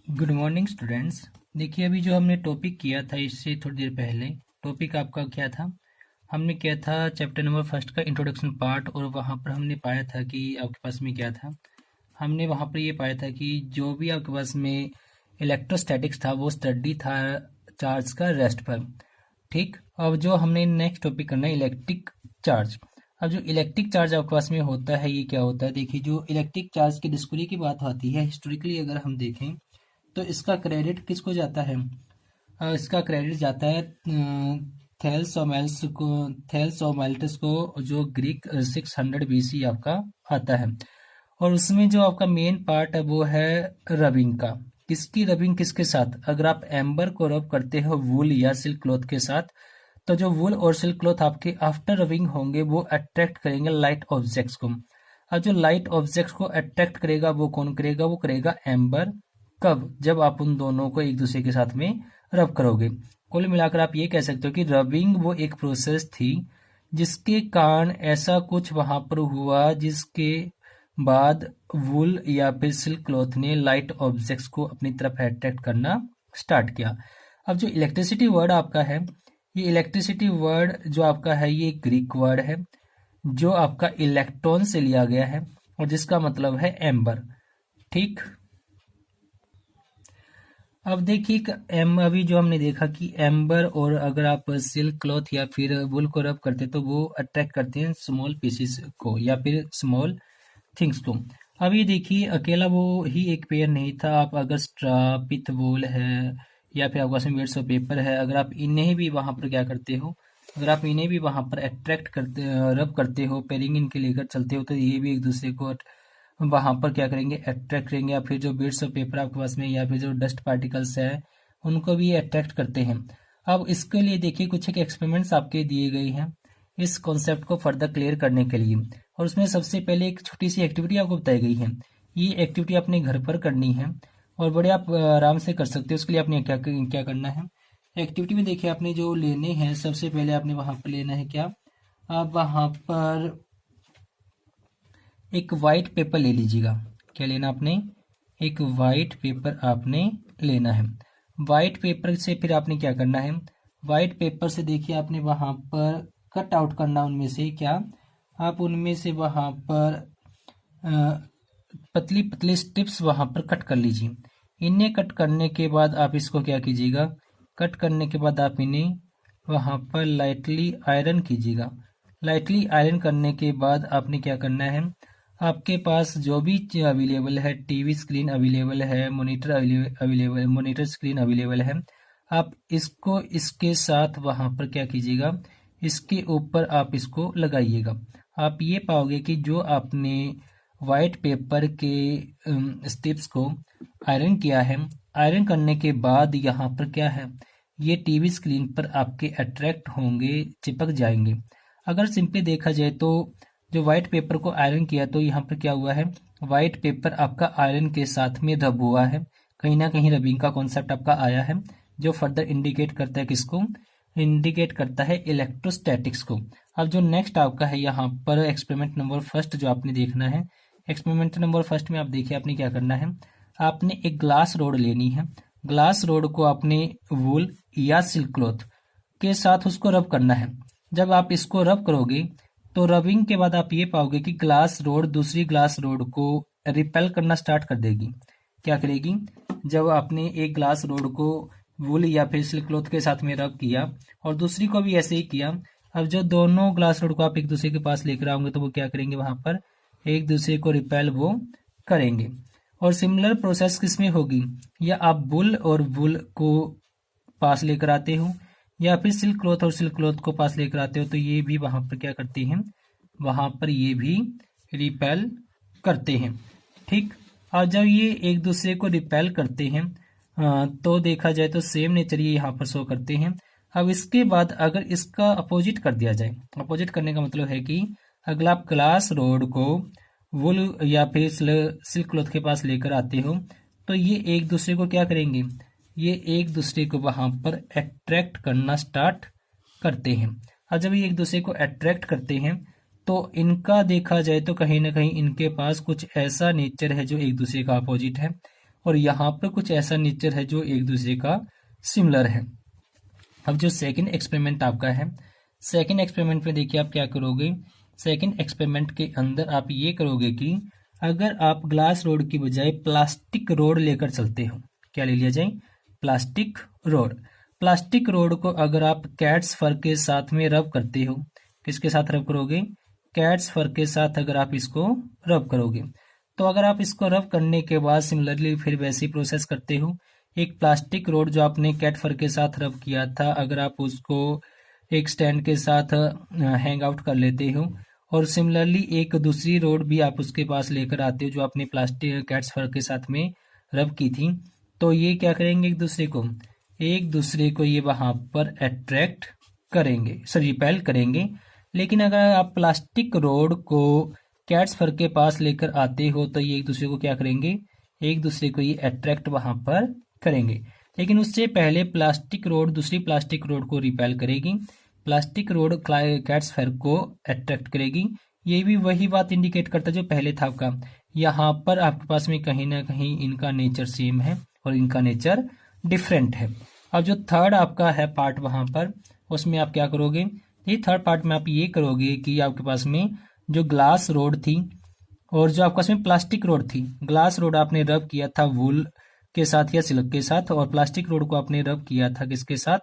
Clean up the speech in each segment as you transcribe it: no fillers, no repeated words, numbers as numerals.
Good morning students. देखिए, अभी जो हमने टॉपिक किया था इससे थोड़ी देर पहले, टॉपिक आपका क्या था? हमने किया था चैप्टर नंबर फर्स्ट का इंट्रोडक्शन पार्ट, और वहाँ पर हमने पाया था कि आपके पास में क्या था। हमने वहाँ पर ये पाया था कि जो भी आपके पास में इलेक्ट्रोस्टैटिक्स था वो स्टडी था चार्ज का रेस्ट पर। ठीक। अब जो हमने नेक्स्ट टॉपिक करना है इलेक्ट्रिक चार्ज। अब जो इलेक्ट्रिक चार्ज आपके पास में होता है ये क्या होता है? देखिए, जो इलेक्ट्रिक चार्ज की डिस्कवरी की बात आती है हिस्टोरिकली अगर हम देखें तो इसका क्रेडिट किसको जाता है? इसका क्रेडिट जाता है थेल्सोमाइल्टस को, जो ग्रीक 600 बीसी आपका आता है। और उसमें जो आपका मेन पार्ट है वो है रबिंग का। किसकी रबिंग किसके साथ? अगर आप एम्बर को रब करते हो वूल या सिल्क क्लॉथ के साथ, तो जो वूल और सिल्क क्लॉथ आपके आफ्टर रबिंग होंगे वो अट्रैक्ट करेंगे लाइट ऑब्जेक्ट्स को। अब जो लाइट ऑब्जेक्ट्स को अट्रैक्ट करेगा वो कौन करेगा? वो करेगा एम्बर। कब? जब आप उन दोनों को एक दूसरे के साथ में रब करोगे। कुल मिलाकर आप ये कह सकते हो कि रबिंग वो एक प्रोसेस थी जिसके कारण ऐसा कुछ वहां पर हुआ जिसके बाद वुल या फिर सिल्क क्लॉथ ने लाइट ऑब्जेक्ट्स को अपनी तरफ अट्रैक्ट करना स्टार्ट किया। अब जो इलेक्ट्रिसिटी वर्ड आपका है, ये इलेक्ट्रिसिटी वर्ड जो आपका है ये ग्रीक वर्ड है जो आपका इलेक्ट्रॉन से लिया गया है और जिसका मतलब है एम्बर। ठीक। अब देखिए अभी जो हमने देखा कि एम्बर और अगर आप सिल्क क्लॉथ या फिर वुल को रब करते तो वो अट्रैक्ट करते हैं स्मॉल पीसेस को या फिर स्मॉल थिंग्स को। अब ये देखिए अकेला वो ही एक पेयर नहीं था। आप अगर स्ट्रा पिथ वूल है या फिर आपके पास में बीड्स ऑफ पेपर है, अगर आप इन्हें भी वहां पर क्या करते हो, अगर आप इन्हें भी वहां पर अट्रैक्ट करते रब करते हो, पेयरिंग इनके लेकर चलते हो, तो ये भी एक दूसरे को वहां पर क्या करेंगे? अट्रैक्ट करेंगे। या फिर जो बीड्स ऑफ पेपर आपके पास में या फिर जो डस्ट पार्टिकल्स है उनको भी अट्रैक्ट करते हैं। अब इसके लिए देखिए कुछ एक एक्सपेरिमेंट्स आपके दिए गए हैं इस कॉन्सेप्ट को फर्दर क्लियर करने के लिए, और उसमें सबसे पहले एक छोटी सी एक्टिविटी आपको बताई गई है। ये एक्टिविटी अपने घर पर करनी है और बड़े आप आराम से कर सकते हो। उसके लिए आपने क्या क्या करना है? एक्टिविटी में देखिए आपने जो लेने हैं, सबसे पहले आपने वहां पर लेना है क्या? आप वहां पर एक वाइट पेपर ले लीजिएगा। क्या लेना आपने? एक वाइट पेपर आपने लेना है। वाइट पेपर से फिर आपने क्या करना है? वाइट पेपर से देखिए आपने वहां पर कट आउट करना उनमें से क्या? आप उनमें से वहां पर पतली पतली स्ट्रिप्स वहां पर कट कर लीजिए। इन्हें कट करने के बाद आप इसको क्या कीजिएगा? कट करने के बाद आप इन्हें वहां पर लाइटली आयरन कीजिएगा। लाइटली आयरन करने के बाद आपने क्या करना है? आपके पास जो भी अवेलेबल है, टीवी स्क्रीन अवेलेबल है, मॉनिटर स्क्रीन अवेलेबल है, आप इसको इसके साथ वहां पर क्या कीजिएगा? इसके ऊपर आप इसको लगाइएगा। आप ये पाओगे कि जो आपने वाइट पेपर के स्ट्रिप्स को आयरन किया है, आयरन करने के बाद यहाँ पर क्या है? ये टीवी स्क्रीन पर आपके अट्रैक्ट होंगे, चिपक जाएंगे। अगर सिंपली देखा जाए तो जो व्हाइट पेपर को आयरन किया तो यहाँ पर क्या हुआ है? व्हाइट पेपर आपका आयरन के साथ में रब हुआ है। कहीं ना कहीं रबिंग का कॉन्सेप्ट आपका आया है जो फर्दर इंडिकेट करता है किसको? इंडिकेट करता है इलेक्ट्रोस्टैटिक्स को। अब जो नेक्स्ट आपका है यहाँ पर एक्सपेरिमेंट नंबर फर्स्ट जो आपने देखना है, एक्सपेरिमेंट नंबर फर्स्ट में आप देखिए आपने क्या करना है? आपने एक ग्लास रोड लेनी है। ग्लास रोड को आपने वूल या सिल्क क्लॉथ के साथ उसको रब करना है। जब आप इसको रब करोगे तो रबिंग के बाद आप ये पाओगे कि ग्लास रोड दूसरी ग्लास रोड को रिपेल करना स्टार्ट कर देगी। क्या करेगी? जब आपने एक ग्लास रोड को वूल या फिर सिल्क क्लॉथ के साथ में रब किया और दूसरी को भी ऐसे ही किया, अब जो दोनों ग्लास रोड को आप एक दूसरे के पास लेकर आओगे तो वो क्या करेंगे? वहां पर एक दूसरे को रिपेल वो करेंगे। और सिमिलर प्रोसेस किसमें होगी? या आप वुल और वुल को पास लेकर आते हो या फिर सिल्क क्लॉथ और सिल्क क्लॉथ को पास लेकर आते हो, तो ये भी वहां पर क्या करती हैं? वहां पर ये भी रिपेल करते हैं। ठीक। और जब ये एक दूसरे को रिपेल करते हैं तो देखा जाए तो सेम नेचर ये यहाँ पर शो करते हैं। अब इसके बाद अगर इसका अपोजिट कर दिया जाए, अपोजिट करने का मतलब है कि अगर आप ग्लास रोड को वुल या फिर सिल्क क्लॉथ के पास लेकर आते हो तो ये एक दूसरे को क्या करेंगे? ये एक दूसरे को वहां पर अट्रैक्ट करना स्टार्ट करते हैं। और जब ये एक दूसरे को अट्रैक्ट करते हैं तो इनका देखा जाए तो कहीं ना कहीं इनके पास कुछ ऐसा नेचर है जो एक दूसरे का अपोजिट है। और यहाँ पर कुछ ऐसा नेचर है जो एक दूसरे का सिमिलर है। अब जो सेकंड एक्सपेरिमेंट आपका है, सेकंड एक्सपेरिमेंट में देखिए आप क्या करोगे। सेकंड एक्सपेरिमेंट के अंदर आप ये करोगे कि अगर आप ग्लास रोड की बजाय प्लास्टिक रोड लेकर चलते हो, क्या ले लिया जाए, प्लास्टिक रोड। प्लास्टिक रोड को अगर आप कैट्स फर के साथ में रब करते हो, किसके साथ रब करोगे, कैट्स फर के साथ अगर आप इसको रब करोगे, तो अगर आप इसको रब करने के बाद सिमिलरली फिर वैसी प्रोसेस करते हो, एक प्लास्टिक रोड जो आपने कैट फर के साथ रब किया था, अगर आप उसको एक स्टैंड के साथ हैंग आउट कर लेते हो और सिमिलरली एक दूसरी रोड भी आप उसके पास लेकर आते हो जो आपने प्लास्टिक कैट्स फर के साथ में रब की थी, तो ये क्या करेंगे, एक दूसरे को ये वहां पर अट्रैक्ट करेंगे, रिपेल करेंगे। लेकिन अगर आप प्लास्टिक रोड को कैट्स फर के पास लेकर आते हो तो ये एक दूसरे को क्या करेंगे, एक दूसरे को ये अट्रैक्ट वहां पर करेंगे। लेकिन उससे पहले प्लास्टिक रोड दूसरी प्लास्टिक रोड को रिपेल करेगी, प्लास्टिक रोड कैट्स फर को अट्रैक्ट करेगी। ये भी वही बात इंडिकेट करता है जो पहले था आपका, यहाँ पर आपके पास में कहीं ना कहीं इनका नेचर सेम है और इनका नेचर डिफरेंट है। अब जो थर्ड आपका है पार्ट वहां पर, उसमें आप क्या करोगे, ये थर्ड पार्ट में आप ये करोगे कि आपके पास में जो ग्लास रोड थी और जो आपके पास में प्लास्टिक रोड थी, ग्लास रोड आपने रब किया था वूल के साथ या सिल्क के साथ, और प्लास्टिक रोड को आपने रब किया था किसके साथ,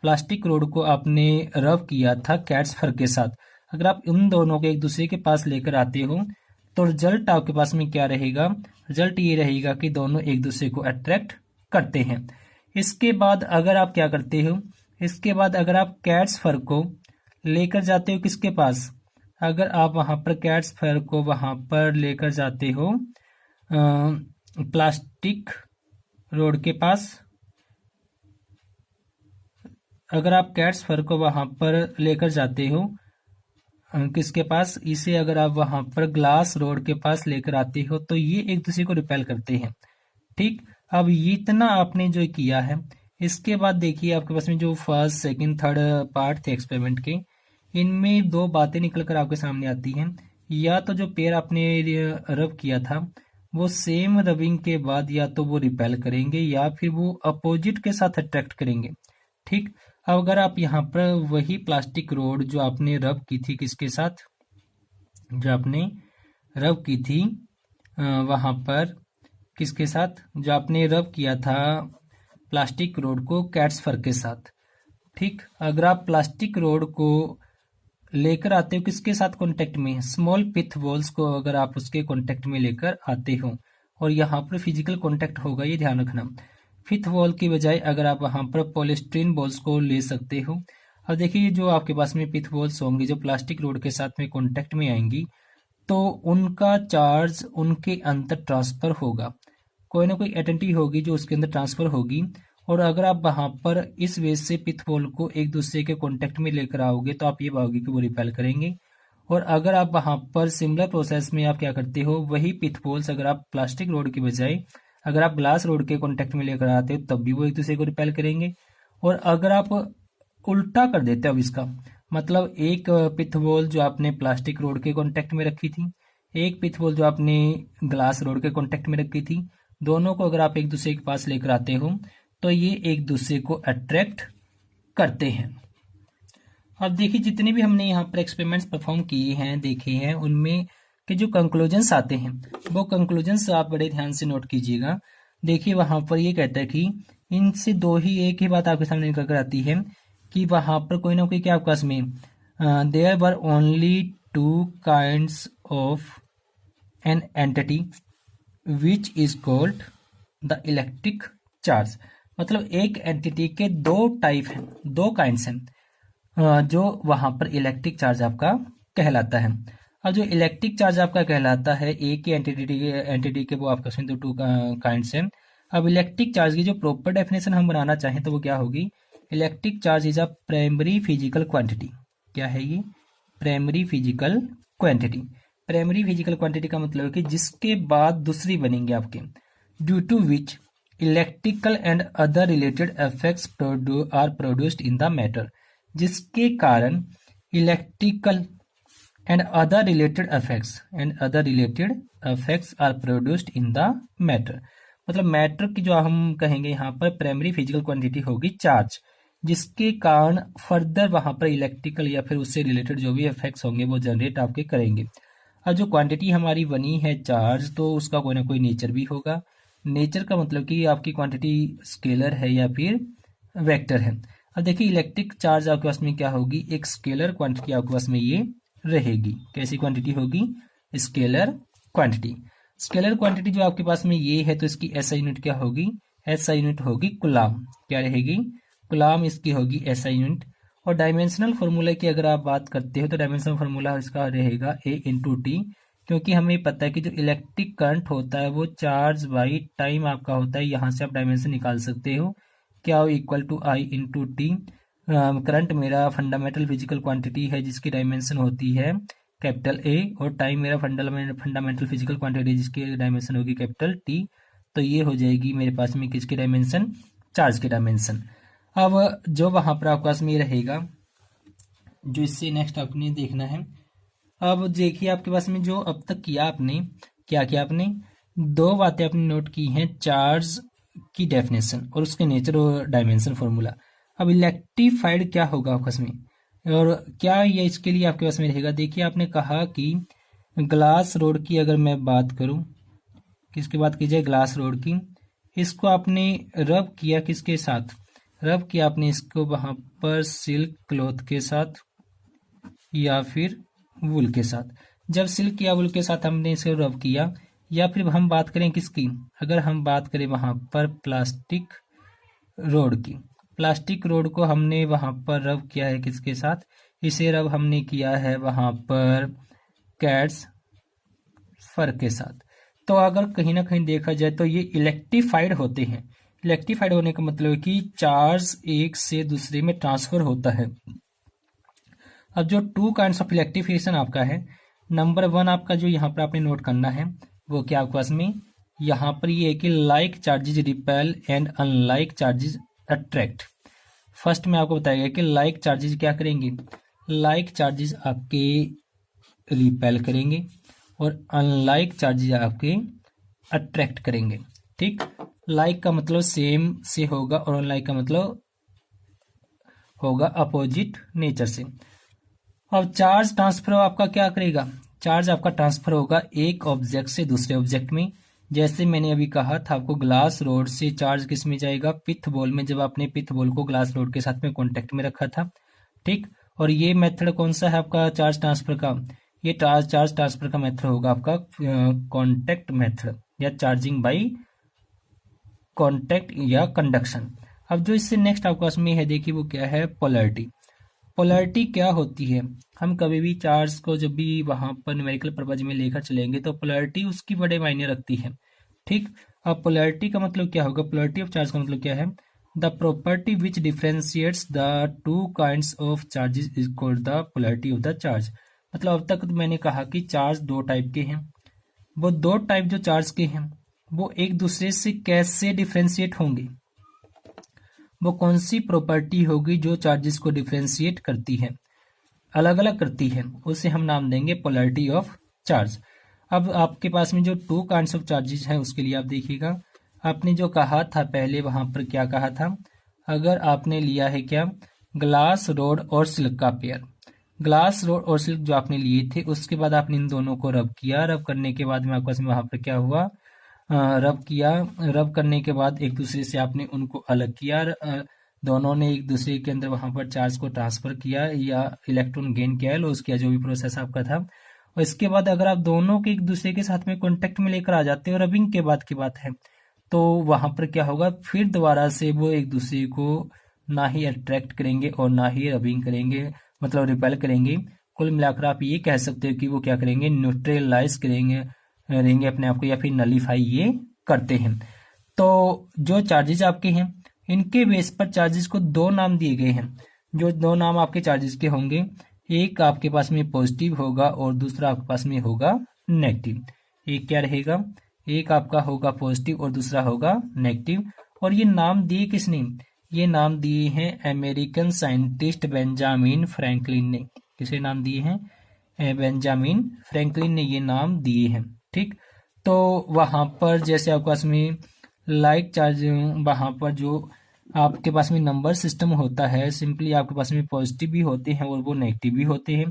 प्लास्टिक रोड को आपने रब किया था कैट्स फर के साथ। अगर आप उन दोनों को एक दूसरे के पास लेकर आते हो तो रिजल्ट आपके पास में क्या रहेगा, रिजल्ट ये रहेगा कि दोनों एक दूसरे को अट्रैक्ट करते हैं। इसके बाद अगर आप क्या करते हो, इसके बाद अगर आप कैट्स फर को लेकर जाते हो किसके पास, अगर आप वहां पर कैट्स फर को वहां पर लेकर जाते हो प्लास्टिक रोड के पास, अगर आप कैट्स फर को वहां पर लेकर जाते हो किसके पास, इसे अगर आप वहां पर ग्लास रोड के पास लेकर आते हो तो ये एक दूसरे को रिपेल करते हैं। ठीक, अब इतना आपने जो किया है, इसके बाद देखिए आपके पास में जो फर्स्ट सेकंड थर्ड पार्ट थे एक्सपेरिमेंट के, इनमें दो बातें निकल कर आपके सामने आती हैं। या तो जो पेयर आपने रब किया था वो सेम रबिंग के बाद या तो वो रिपेल करेंगे या फिर वो अपोजिट के साथ अट्रैक्ट करेंगे। ठीक, अब अगर आप यहाँ पर वही प्लास्टिक रोड जो आपने रब की थी किसके साथ, जो आपने रब की थी वहां पर किसके साथ, जो आपने रब किया था प्लास्टिक रोड को कैट्स फर के साथ। ठीक, अगर आप प्लास्टिक रोड को लेकर आते हो किसके साथ कांटेक्ट में, स्मॉल पिथ बॉल्स को अगर आप उसके कांटेक्ट में लेकर आते हो, और यहाँ पर फिजिकल कांटेक्ट होगा ये ध्यान रखना, फिथ वॉल की बजाय अगर आप वहां पर पॉलीस्टीरीन बॉल्स को ले सकते हो। अब देखिए जो आपके पास में पिथ बॉल्स होंगी जो प्लास्टिक रोड के साथ में कांटेक्ट में आएंगी तो उनका चार्ज उनके अंदर ट्रांसफर होगा, कोई ना कोई एटॉमिटी होगी जो उसके अंदर ट्रांसफर होगी, और अगर आप वहां पर इस वे से पिथ बॉल को एक दूसरे के कांटेक्ट में लेकर आओगे तो आप ये पाओगे कि वो रिपेल करेंगे। और अगर आप वहां पर सिमिलर प्रोसेस में आप क्या करते हो, वही पिथ बॉल्स अगर आप प्लास्टिक रोड की बजाय अगर आप ग्लास रोड के कांटेक्ट में लेकर आते हो तब भी वो एक दूसरे को रिपेल करेंगे। और अगर आप उल्टा कर देते हो, अब इसका मतलब एक पिथ बॉल जो आपने प्लास्टिक रोड के कांटेक्ट में रखी थी, एक पिथ बॉल जो आपने ग्लास रोड के कांटेक्ट में रखी थी, दोनों को अगर आप एक दूसरे के पास लेकर आते हो तो ये एक दूसरे को अट्रैक्ट करते हैं। अब देखिए जितने भी हमने यहाँ पर एक्सपेरिमेंट्स परफॉर्म किए हैं देखे हैं, उनमें के जो कंक्लूजन्स आते हैं वो कंक्लूजन्स आप बड़े ध्यान से नोट कीजिएगा। देखिए वहां पर ये कहता है कि इनसे दो ही एक ही बात आपके सामने निकल कर आती है कि वहां पर कोई ना कोई क्या आपके पास में there were only two kinds of an entity which is called the electric charge. मतलब एक एंटिटी के दो टाइप हैं, दो काइंड्स हैं जो वहां पर इलेक्ट्रिक चार्ज आपका कहलाता है। अब जो इलेक्ट्रिक चार्ज आपका कहलाता है एक ही एंटिटी के वो आपका दो टू काइंड्स हैं। अब इलेक्ट्रिक चार्ज की जो प्रॉपर डेफिनेशन हम बनाना चाहें तो वो क्या होगी, electric charge is a primary physical quantity. क्या है ये, primary physical quantity. Primary physical quantity का मतलब है कि जिसके बाद दूसरी बनेंगे आपके, due to which electrical and other related effects are produced in the matter, जिसके कारण electrical and other related effects are produced in the matter. मतलब मैटर की जो हम कहेंगे यहाँ पर प्राइमरी फिजिकल क्वांटिटी होगी चार्ज, जिसके कारण फर्दर वहां पर इलेक्ट्रिकल या फिर उससे रिलेटेड जो भी इफेक्ट्स होंगे वो जनरेट आपके करेंगे। अब जो क्वांटिटी हमारी बनी है चार्ज, तो उसका कोई ना कोई नेचर भी होगा। नेचर का मतलब कि आपकी क्वांटिटी स्केलर है या फिर वेक्टर है। अब देखिए इलेक्ट्रिक चार्ज आपके पास में क्या होगी, एक स्केलर क्वांटिटी आपके पास में ये रहेगी। कैसी क्वांटिटी होगी, स्केलर क्वांटिटी। स्केलर क्वांटिटी जो आपके पास में ये है, तो इसकी एसआई यूनिट क्या होगी, एसआई यूनिट होगी कुलाम। क्या रहेगी, कुलाम इसकी होगी एसआई यूनिट। और डायमेंशनल फार्मूला की अगर आप बात करते हो तो डायमेंशनल फार्मूला इसका रहेगा ए इंटू टी, क्योंकि हमें पता है कि जो इलेक्ट्रिक करंट होता है वो चार्ज बाई टाइम आपका होता है। यहाँ से आप डायमेंशन निकाल सकते हो, क्या हो, equal to I into T. Current मेरा फंडामेंटल फिजिकल क्वांटिटी है जिसकी डायमेंशन होती है कैपिटल ए, और टाइम मेरा फंडामेंटल फिजिकल क्वांटिटी जिसकी डायमेंशन होगी कैपिटल टी। तो ये हो जाएगी मेरे पास में किसकी डायमेंशन, चार्ज की डायमेंशन। अब जो वहां पर आपके पास में रहेगा, जो इससे नेक्स्ट आपने देखना है। अब देखिए आपके पास में जो अब तक किया आपने, क्या किया आपने, दो बातें आपने नोट की हैं, चार्ज की डेफिनेशन और उसके नेचर और डायमेंशन फॉर्मूला। अब इलेक्ट्रीफाइड क्या होगा आपके पास में, और क्या ये इसके लिए आपके पास में रहेगा। देखिए आपने कहा कि ग्लास रोड की अगर मैं बात करूं, किसकी बात की जाए, ग्लास रोड की। इसको आपने रब किया किसके साथ, रब किया आपने इसको वहां पर सिल्क क्लॉथ के साथ या फिर वुल के साथ। जब सिल्क या वुल के साथ हमने इसे रब किया, या फिर हम बात करें किसकी, अगर हम बात करें वहां पर प्लास्टिक रोड की, प्लास्टिक रोड को हमने वहां पर रब किया है किसके साथ, इसे रब हमने किया है वहां पर कैट्स फर के साथ। तो अगर कहीं ना कहीं देखा जाए तो ये इलेक्ट्रीफाइड होते हैं। इलेक्ट्रीफाइड होने का मतलब है कि चार्ज एक से दूसरे में ट्रांसफर होता है। अब जो टू काइंड्स ऑफ इलेक्ट्रिफिकेशन आपका है, नंबर वन आपका जो यहाँ पर आपने नोट करना है वो क्या आपके पास में, यहाँ पर ये है कि like charges repel and unlike charges attract. First में आपको बताया गया कि लाइक चार्जेज क्या करेंगे, लाइक चार्जेज आपके रिपेल करेंगे और अनलाइक चार्जेज आपके अट्रैक्ट करेंगे। ठीक, लाइक का मतलब सेम से होगा और अनलाइक का मतलब होगा अपोजिट नेचर से। अब चार्ज ट्रांसफर आपका क्या करेगा, चार्ज आपका ट्रांसफर होगा एक ऑब्जेक्ट से दूसरे ऑब्जेक्ट में। जैसे मैंने अभी कहा था आपको, ग्लास रोड से चार्ज किस में जाएगा, पिथ बॉल में, जब आपने पिथ बॉल को ग्लास रोड के साथ में कॉन्टेक्ट में रखा था। ठीक, और ये मेथड कौन सा है आपका चार्ज ट्रांसफर का, ये चार्ज ट्रांसफर का मेथड होगा आपका कॉन्टेक्ट मेथड या चार्जिंग बाई कॉन्टेक्ट या कंडक्शन। अब जो इससे नेक्स्ट आपके पास में है, देखिए वो क्या है, पोलैरिटी। पोलैरिटी क्या होती है, हम कभी भी चार्ज को जब भी वहां पर न्यूमेरिकल पर्पज में लेकर चलेंगे तो पोलैरिटी उसकी बड़े मायने रखती है। ठीक, अब पोलैरिटी का मतलब क्या होगा, पोलैरिटी ऑफ चार्ज का मतलब क्या है, the property which differentiates the two kinds of charges is called the polarity of the charge. मतलब अब तक मैंने कहा कि चार्ज दो टाइप के हैं, वो दो टाइप जो चार्ज के हैं वो एक दूसरे से कैसे डिफरेंशिएट होंगे, वो कौन सी प्रॉपर्टी होगी जो चार्जेस को डिफरेंशिएट करती है, अलग अलग करती है, उसे हम नाम देंगे पोलैरिटी ऑफ चार्ज। अब आपके पास में जो टू काइंड्स ऑफ चार्जेस हैं उसके लिए आप देखिएगा, आपने जो कहा था पहले वहां पर क्या कहा था, अगर आपने लिया है क्या, ग्लास रोड और सिल्क का पेयर, ग्लास रोड और सिल्क जो आपने लिए थे, उसके बाद आपने इन दोनों को रब किया, रब करने के बाद में आपके पास में वहां पर क्या हुआ, रब किया, रब करने के बाद एक दूसरे से आपने उनको अलग किया, दोनों ने एक दूसरे के अंदर वहां पर चार्ज को ट्रांसफर किया या इलेक्ट्रॉन गेन किया, लॉस किया, जो भी प्रोसेस आपका था। और इसके बाद अगर आप दोनों के एक दूसरे के साथ में कॉन्टेक्ट में लेकर आ जाते हो, रबिंग के बाद की बात है, तो वहां पर क्या होगा, फिर दोबारा से वो एक दूसरे को ना ही अट्रैक्ट करेंगे और ना ही रबिंग करेंगे, मतलब रिपेल करेंगे। कुल मिलाकर आप ये कह सकते हो कि वो क्या करेंगे, न्यूट्रलाइज करेंगे, रहेंगे अपने आप को, या फिर नलीफाई ये करते हैं। तो जो चार्जेस आपके हैं इनके बेस पर चार्जेस को दो नाम दिए गए हैं। जो दो नाम आपके चार्जेस के होंगे, एक आपके पास में पॉजिटिव होगा और दूसरा आपके पास में होगा नेगेटिव। एक क्या रहेगा, एक आपका होगा पॉजिटिव और दूसरा होगा नेगेटिव। और ये नाम दिए किसने, ये नाम दिए हैं अमेरिकन साइंटिस्ट बेंजामिन फ्रैंकलिन ने। किसे नाम दिए हैं, बेंजामिन फ्रैंकलिन ने ये नाम दिए हैं। ठीक, तो वहां पर जैसे आपके पास में लाइक चार्ज वहाँ पर जो आपके पास में नंबर सिस्टम होता है, सिंपली आपके पास में पॉजिटिव भी होते हैं और वो नेगेटिव भी होते हैं।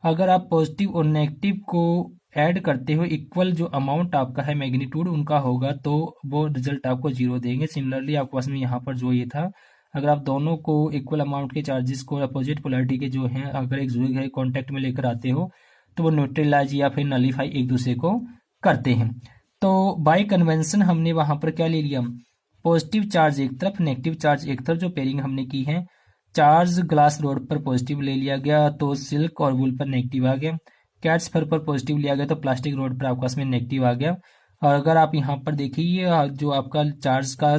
अगर आप पॉजिटिव और नेगेटिव को ऐड करते हो, इक्वल जो अमाउंट आपका है मैग्नीट्यूड उनका होगा, तो वो रिजल्ट आपको जीरो देंगे। सिमिलरली आपके पास में यहाँ पर जो ये था, अगर आप दोनों को इक्वल अमाउंट के चार्जेस को अपोजिट पोलैरिटी के जो हैं अगर एक दूसरे के कॉन्टेक्ट में लेकर आते हो तो वो न्यूट्रलाइज या फिर नलीफाई एक दूसरे को करते हैं। तो बाय कन्वेंशन हमने वहां पर क्या ले लिया, पॉजिटिव चार्ज एक तरफ, नेगेटिव चार्ज एक तरफ, जो पेयरिंग हमने की है। चार्ज ग्लास रोड पर पॉजिटिव ले लिया गया तो सिल्क और वूल पर नेगेटिव आ गया। कैट्स फर पर पॉजिटिव लिया गया तो प्लास्टिक रोड पर आपका में नेगेटिव आ गया। और अगर आप यहाँ पर देखिए जो आपका चार्ज का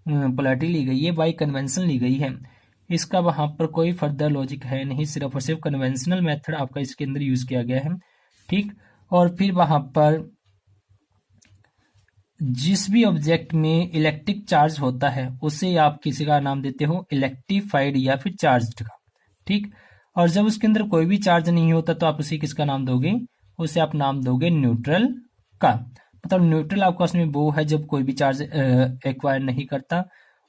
पोलैरिटी ली गई है बाय कन्वेंशन ली गई है, इसका वहां पर कोई फर्दर लॉजिक है नहीं, सिर्फ और सिर्फ कन्वेंशनल मेथड आपका इसके अंदर यूज किया गया है। ठीक, और फिर वहां पर जिस भी ऑब्जेक्ट में इलेक्ट्रिक चार्ज होता है उसे आप किसी का नाम देते हो इलेक्ट्रीफाइड या फिर चार्ज्ड का। ठीक, और जब उसके अंदर कोई भी चार्ज नहीं होता तो आप उसे किसका नाम दोगे, उसे आप नाम दोगे न्यूट्रल का। मतलब न्यूट्रल आपके पास में वो है जब कोई भी चार्ज एक्वायर नहीं करता,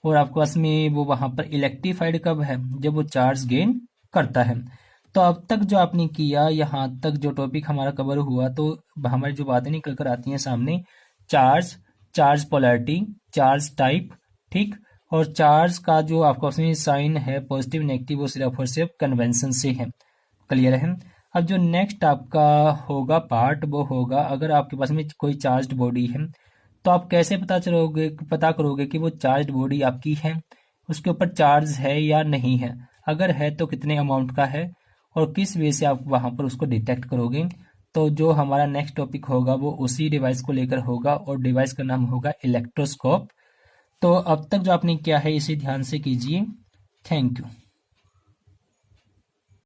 और आपके पास में वो वहां पर इलेक्ट्रीफाइड कब है, जब वो चार्ज गेन करता है। तो अब तक जो आपने किया, यहाँ तक जो टॉपिक हमारा कवर हुआ, तो हमारी जो बातें निकल कर आती हैं सामने, charge, charge polarity, charge type, ठीक, और चार्ज का जो आपका उसमें साइन है पॉजिटिव नेगेटिव वो सिर्फ और सिर्फ कन्वेंशन से है। क्लियर है। अब जो नेक्स्ट आपका होगा पार्ट वो होगा अगर आपके पास में कोई चार्ज्ड बॉडी है तो आप कैसे पता करोगे कि वो चार्ज्ड बॉडी आपकी है, उसके ऊपर चार्ज है या नहीं है, अगर है तो कितने अमाउंट का है, और किस वे से आप वहां पर उसको डिटेक्ट करोगे। तो जो हमारा नेक्स्ट टॉपिक होगा वो उसी डिवाइस को लेकर होगा और डिवाइस का नाम होगा इलेक्ट्रोस्कोप। तो अब तक जो आपने किया है इसे ध्यान से कीजिए। Thank you.